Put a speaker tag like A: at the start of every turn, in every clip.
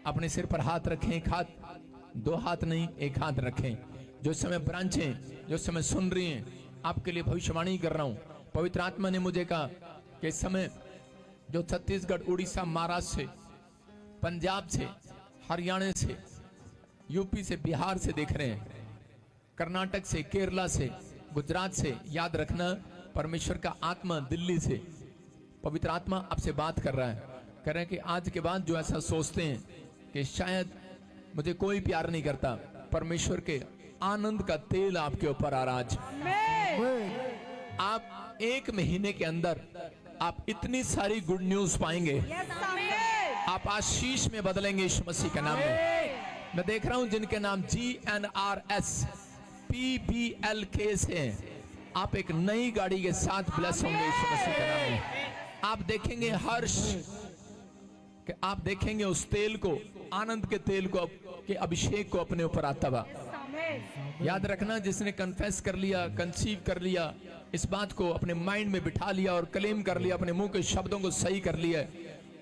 A: अपने सिर पर हाथ रखें, एक हाथ, दो हाथ नहीं, एक हाथ रखें। जो समय ब्रांचें, जो समय सुन रही हैं, आपके लिए भविष्यवाणी कर रहा हूं। पवित्र आत्मा ने मुझे कहा कि इस समय जो छत्तीसगढ़, उड़ीसा, महाराष्ट्र से, पंजाब से, हरियाणा से, यूपी से, बिहार से देख रहे हैं, कर्नाटक से, केरला से, गुजरात से, याद रखना परमेश्वर का आत्मा दिल्ली से, पवित्र आत्मा आपसे बात कर रहा है। कह रहे हैं कि आज के बाद जो ऐसा सोचते हैं कि शायद मुझे कोई प्यार नहीं करता, परमेश्वर के आनंद का तेल आपके ऊपर आ रहा आज। आप 1 महीने के अंदर आप इतनी सारी गुड न्यूज पाएंगे, आप आशीष में बदलेंगे यीशु मसीह के नाम में। मैं देख रहा हूं जिनके नाम GNRS PBLK से हैं, आप एक नई गाड़ी के साथ ब्लेस होंगे यीशु मसीह के नाम में। आप देखेंगे हर्ष, कि आप देखेंगे उस तेल को, आनंद के तेल को, के अभिषेक को अपने ऊपर आता हुआ। याद रखना, जिसने कन्फेस कर लिया, कंसीव कर लिया, इस बात को अपने माइंड में बिठा लिया और क्लेम कर लिया, अपने मुंह के शब्दों को सही कर लिया,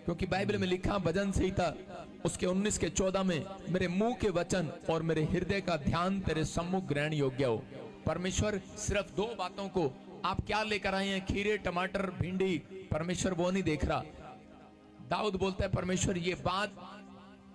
A: क्योंकि बाइबल में लिखा, भजन संहिता उसके 19 के 14 में, मेरे मुंह के वचन और मेरे हृदय का ध्यान तेरे सम्मुख ग्रहण योग्य हो। परमेश्वर सिर्फ 2 बातों को, आप क्या लेकर आए हैं, खीरे, टमाटर, भिंडी, परमेश्वर वो नहीं देख रहा। दाऊद बोलता है परमेश्वर ये बात,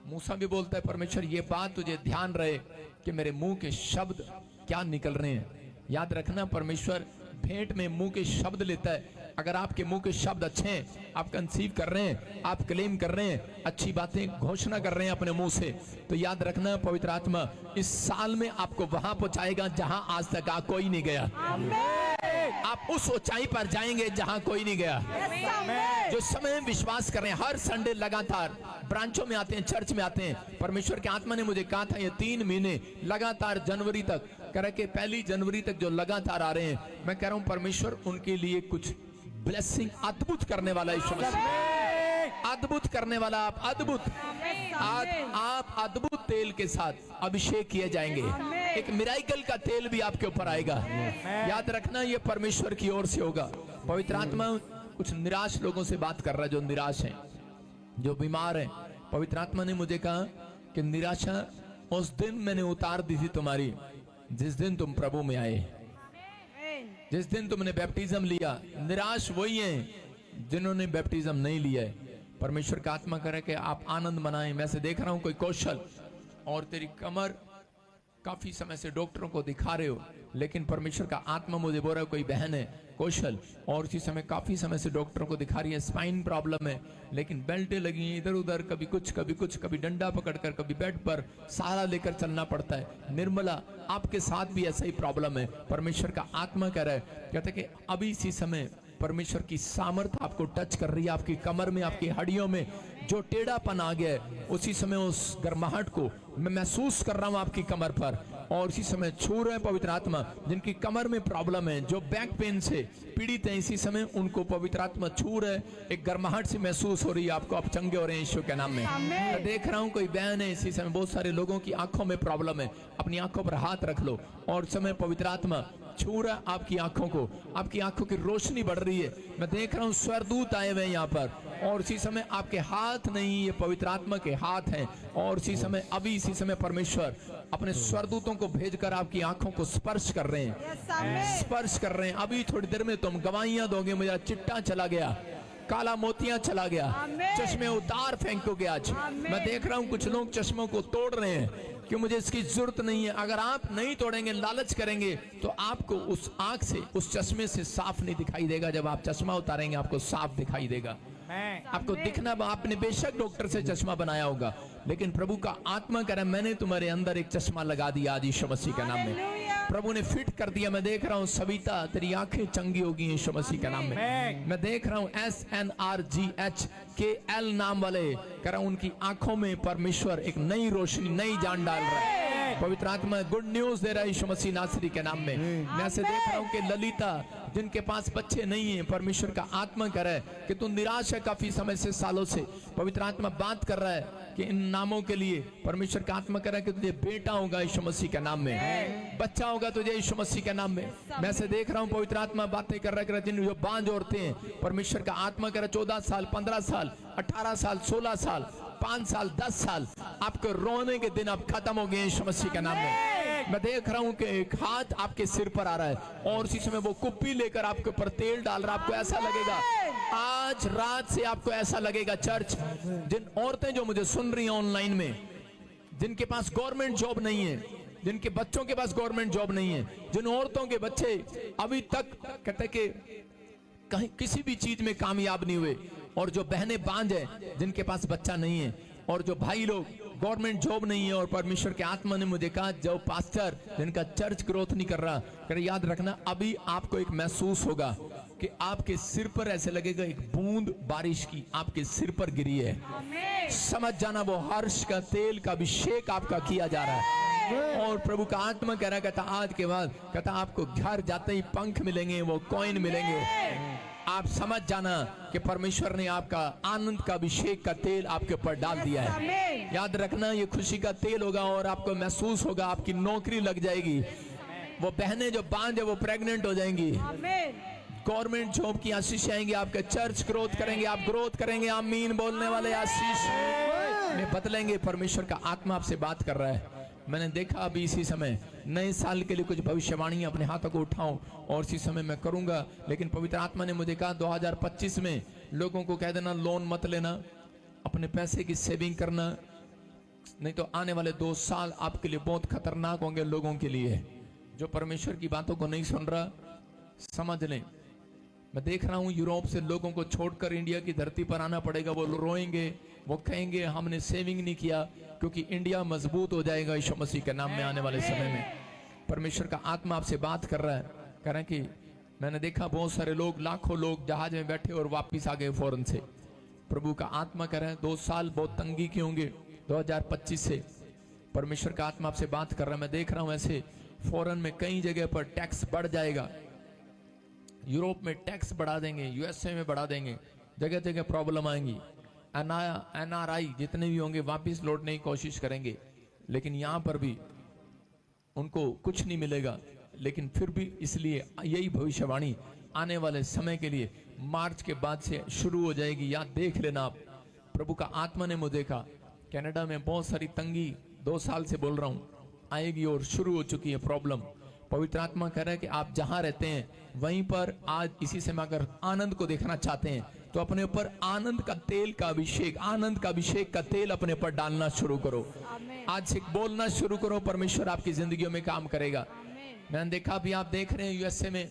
A: मूसा भी बोलता है परमेश्वर ये बात तुझे ध्यान रहे कि मेरे मुंह के शब्द क्या निकल रहे हैं। याद रखना, परमेश्वर भेंट में मुंह के शब्द लेता है। अगर आपके मुंह के शब्द अच्छे हैं, आप कंसीव कर रहे हैं, आप क्लेम कर रहे हैं, अच्छी बातें घोषणा कर रहे हैं अपने मुंह से, तो याद रखना पवित्र आत्मा इस साल में आपको वहां पहुंचाएगा जहां आज तक कोई नहीं गया। आप उस ऊंचाई पर जाएंगे जहां कोई नहीं गया। जो समय विश्वास कर रहे हैं, हर संडे लगातार ब्रांचों में आते हैं, चर्च में आते हैं, परमेश्वर के आत्मा ने मुझे कहा था ये 3 महीने लगातार, जनवरी तक, कह रहे कि 1 जनवरी तक जो लगातार आ रहे हैं, मैं कह रहा हूं परमेश्वर उनके लिए कुछ ब्लेसिंग अद्भुत करने वाला है। अद्भुत करने वाला, आप अद्भुत, आप अद्भुत तेल के साथ अभिषेक किए जाएंगे। एक मिराइकल का तेल भी आपके ऊपर आएगा। याद रखना, ये परमेश्वर की ओर से होगा। पवित्र आत्मा कुछ निराश लोगों से बात कर रहा है, जो निराश हैं, जो बीमार हैं। पवित्र आत्मा ने मुझे कहा कि निराशा उस दिन मैंने उतार दी थी तुम्हारी, जिस दिन तुम प्रभु में आए, जिस दिन तुमने बैप्टिज्म लिया। निराश वही हैं जिन्होंने बैप्टिज्म नहीं लिया है। परमेश्वर का आत्मा करे कि आप आनंद मनाएं। मैं से देख रहा हूं कोई कौशल, और तेरी कमर काफी समय से डॉक्टरों को दिखा रहे हो, लेकिन परमेश्वर का आत्मा मुझे बोल रहा है कोई बहन है कौशल, और उसी समय काफी समय से डॉक्टरों को दिखा रही है, स्पाइन प्रॉब्लम है, लेकिन बेल्टें लगी हैं इधर उधर, कभी कुछ कभी कुछ, कभी डंडा पकड़कर, कभी बेड पर सहारा लेकर चलना पड़ता है। निर्मला, आपके साथ भी ऐसा ही प्रॉब्लम है। परमेश्वर का आत्मा कह रहा है, कहते कि अभी इसी समय परमेश्वर की सामर्थ आपको टच कर रही है, आपकी कमर में, आपकी हड्डियों में जो टेढ़ापन आ गया है, उसी समय उस गर्माहट को मैं महसूस कर रहा हूं आपकी कमर पर, और इसी समय छू रहे हैं पवित्र आत्मा। जिनकी कमर में प्रॉब्लम है, जो बैक पेन से पीड़ित हैं, इसी समय उनको पवित्र आत्मा छू रहे। एक गर्माहट से महसूस हो रही है आपको, आप चंगे हो रहे हैं यीशु के नाम में। मैं देख रहा हूं कोई बहन है, इसी समय बहुत सारे लोगों की आंखों में प्रॉब्लम है, अपनी आंखों पर हाथ रख लो, और समय पवित्र आत्मा छू रहा आपकी आंखों को, आपकी आंखों की रोशनी बढ़ रही है। मैं देख रहा हूं स्वर्गदूत आए हुए हैं यहाँ पर, और इसी समय आपके हाथ नहीं, ये पवित्र आत्मा के हाथ हैं, और इसी समय, अभी इसी समय परमेश्वर अपने स्वर्गदूतों को भेजकर आपकी आंखों को स्पर्श कर रहे हैं, स्पर्श कर रहे हैं। अभी थोड़ी देर में तुम गवाहियां दोगे, मेरा चिट्टा चला गया, काला मोतियां चला गया, चश्मे उतार फेंकोगे आज। मैं देख रहा हूं कुछ लोग चश्मों को तोड़ रहे हैं कि मुझे इसकी जरूरत नहीं है। अगर आप नहीं तोड़ेंगे, लालच करेंगे, तो आपको उस आंख से, उस चश्मे से साफ नहीं दिखाई देगा। जब आप चश्मा उतारेंगे आपको साफ दिखाई देगा, आपको दिखना। आपने बेशक डॉक्टर से चश्मा बनाया होगा, लेकिन प्रभु का आत्मा कह रहा है मैंने तुम्हारे अंदर एक चश्मा लगा दिया आज यीशु मसीह के नाम में। प्रभु ने फिट कर दिया। मैं देख रहा हूँ सविता, तेरी आंखें चंगी होगी यीशु मसीह के नाम में। मैं देख रहा हूँ SNRGHKL नाम वाले, कह रहा हूँ उनकी आंखों में परमेश्वर एक नई रोशनी, नई जान डाल रहा है। पवित्र आत्मा गुड न्यूज दे रहा है यीशु मसीह नासरी के नाम में। मैं ऐसे देख रहा हूँ कि ललिता, जिनके पास बच्चे नहीं है, परमेश्वर का आत्मा कह रहा है कि तू निराश है काफी समय से, सालों से। पवित्र आत्मा बात कर रहा है कि इन नामों के लिए परमेश्वर का आत्मा कह रहा है कि तुझे बेटा होगा यीशु मसीह के नाम में, बच्चा होगा तुझे यीशु मसीह के नाम में। मैं ऐसे देख रहा हूँ पवित्र आत्मा बातें कर रहा है, जिन जो बांझ औरतें हैं, परमेश्वर का आत्मा कह रहा है 14 साल, 15 साल, 18 साल, 16 साल, 5 साल 10 साल आपको रोने के दिन अब खत्म हो गए यीशु मसीह के नाम में। मैं देख रहा हूं कि एक हाथ आपके सिर पर आ रहा है और इसी समय वो कुप्पी लेकर आपके ऊपर तेल डाल रहा है। आपको ऐसा लगेगा, आज रात से आपको ऐसा लगेगा चर्च, जिन औरतें जो मुझे सुन रही हैं ऑनलाइन में, जिनके पास गवर्नमेंट जॉब नहीं है, जिनके बच्चों के पास गवर्नमेंट जॉब नहीं है, जिन औरतों के बच्चे अभी तक कहते कि कहीं किसी भी चीज में कामयाब नहीं हुए, और जो बहनें बांझ है जिनके पास बच्चा नहीं है, और जो भाई लोग गवर्नमेंट जॉब नहीं है, और परमेश्वर के आत्मा ने मुझे कहा जो पास्टर जिनका चर्च ग्रोथ नहीं कर रहा, कर याद रखना अभी आपको एक महसूस होगा कि आपके सिर पर ऐसे लगेगा एक बूंद बारिश की आपके सिर पर गिरी है। समझ जाना वो हर्ष का तेल का अभिषेक आपका किया जा रहा है। और प्रभु का आत्मा कह रहा, कहता आज के बाद कहता आपको घर जाते ही पंख मिलेंगे, वो कॉइन मिलेंगे। आप समझ जाना कि परमेश्वर ने आपका आनंद का अभिषेक का तेल आपके ऊपर डाल दिया है। याद रखना ये खुशी का तेल होगा और आपको महसूस होगा आपकी नौकरी लग जाएगी। वो बहनें जो बांझ है वो प्रेग्नेंट हो जाएंगी। गवर्नमेंट जॉब की आशीष आएंगी, आपका चर्च ग्रोथ करेंगे, आप ग्रोथ करेंगे। आमीन बोलने वाले आशीष में बदलेंगे। परमेश्वर का आत्मा आपसे बात कर रहा है। मैंने देखा अभी इसी समय नए साल के लिए कुछ भविष्यवाणी अपने हाथों को उठाऊं और इसी समय मैं करूंगा, लेकिन पवित्र आत्मा ने मुझे कहा 2025 में लोगों को कह देना लोन मत लेना, अपने पैसे की सेविंग करना, नहीं तो आने वाले 2 साल आपके लिए बहुत खतरनाक होंगे। लोगों के लिए जो परमेश्वर की बातों को नहीं सुन रहा समझ लें। मैं देख रहा हूं यूरोप से लोगों को छोड़कर इंडिया की धरती पर आना पड़ेगा। वो रोएंगे, वो कहेंगे हमने सेविंग नहीं किया, क्योंकि इंडिया मजबूत हो जाएगा यीशु मसीह के नाम में आने वाले समय में। परमेश्वर का आत्मा आपसे बात कर रहा है, कह रहे हैं कि मैंने देखा बहुत सारे लोग, लाखों लोग जहाज में बैठे और वापिस आ गए फौरन से। प्रभु का आत्मा कह रहा है 2 साल बहुत तंगी के होंगे 2025 से। परमेश्वर का आत्मा आपसे बात कर रहा है। मैं देख रहा हूं ऐसे फौरन में कई जगह पर टैक्स बढ़ जाएगा। यूरोप में टैक्स बढ़ा देंगे, यूएसए में बढ़ा देंगे, जगह जगह प्रॉब्लम आएंगी। एनआरआई जितने भी होंगे वापस लौटने की कोशिश करेंगे, लेकिन यहाँ पर भी उनको कुछ नहीं मिलेगा। लेकिन फिर भी इसलिए यही भविष्यवाणी आने वाले समय के लिए मार्च के बाद से शुरू हो जाएगी। याद देख लेना आप। प्रभु का आत्मा ने मुझे कहा कनाडा में बहुत सारी तंगी 2 साल से बोल रहा हूँ आएगी और शुरू हो चुकी है प्रॉब्लम। पवित्र आत्मा कह रहा है कि आप जहां रहते हैं वहीं पर आज इसी समय अगर आनंद को देखना चाहते हैं तो अपने ऊपर आनंद का तेल का अभिषेक, आनंद का अभिषेक का तेल अपने ऊपर डालना शुरू करो। आज से बोलना शुरू करो, परमेश्वर आपकी जिंदगियों में काम करेगा। मैंने देखा अभी आप देख रहे हैं यूएसए में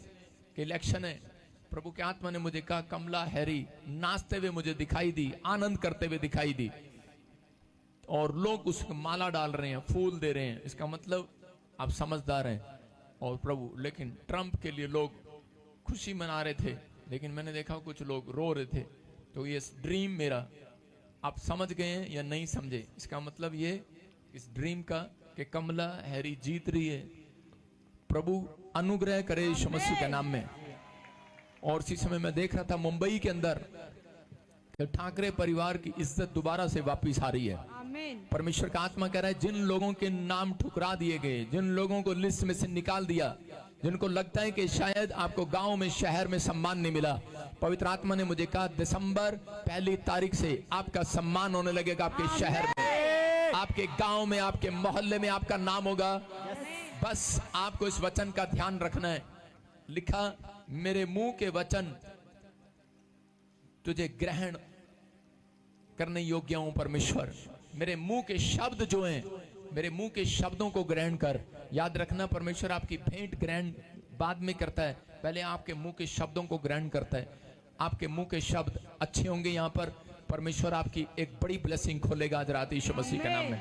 A: कि इलेक्शन है। प्रभु के आत्मा ने मुझे कहा कमला हैरी नाचते हुए मुझे दिखाई दी, आनंद करते हुए दिखाई दी, और लोग उसको माला डाल रहे हैं, फूल दे रहे हैं। इसका मतलब आप समझदार हैं। और प्रभु, लेकिन ट्रंप के लिए लोग खुशी मना रहे थे, लेकिन मैंने देखा कुछ लोग रो रहे थे। तो ये ड्रीम मेरा, आप समझ गए हैं या नहीं समझे? इसका मतलब ये इस ड्रीम का कि कमला हैरी जीत रही है। प्रभु अनुग्रह करे यीशु मसीह के नाम में। और इसी समय मैं देख रहा था मुंबई के अंदर ठाकरे परिवार की इज्जत दोबारा से वापस आ रही है। परमेश्वर का आत्मा कह रहा है जिन लोगों के नाम ठुकरा दिए गए, जिन लोगों को लिस्ट में से निकाल दिया, जिनको लगता है कि शायद आपको गांव में, शहर में सम्मान नहीं मिला, पवित्र आत्मा ने मुझे कहा दिसंबर 1 तारीख से आपका सम्मान होने लगेगा। आपके शहर में, आपके गांव में, आपके मोहल्ले में आपका नाम होगा। बस आपको इस वचन का ध्यान रखना है। लिखा मेरे मुंह के वचन तुझे ग्रहण करने योग्य हूं परमेश्वर। मेरे मुंह के शब्द जो हैं, मेरे मुंह के शब्दों को ग्रहण कर। याद रखना परमेश्वर आपकी भेंट ग्रहण बाद में करता है, पहले आपके मुंह के शब्दों को ग्रहण करता है। आपके मुंह के शब्द अच्छे होंगे, यहाँ पर परमेश्वर आपकी एक बड़ी ब्लेसिंग खोलेगा आज रात यीशु मसीह के नाम में।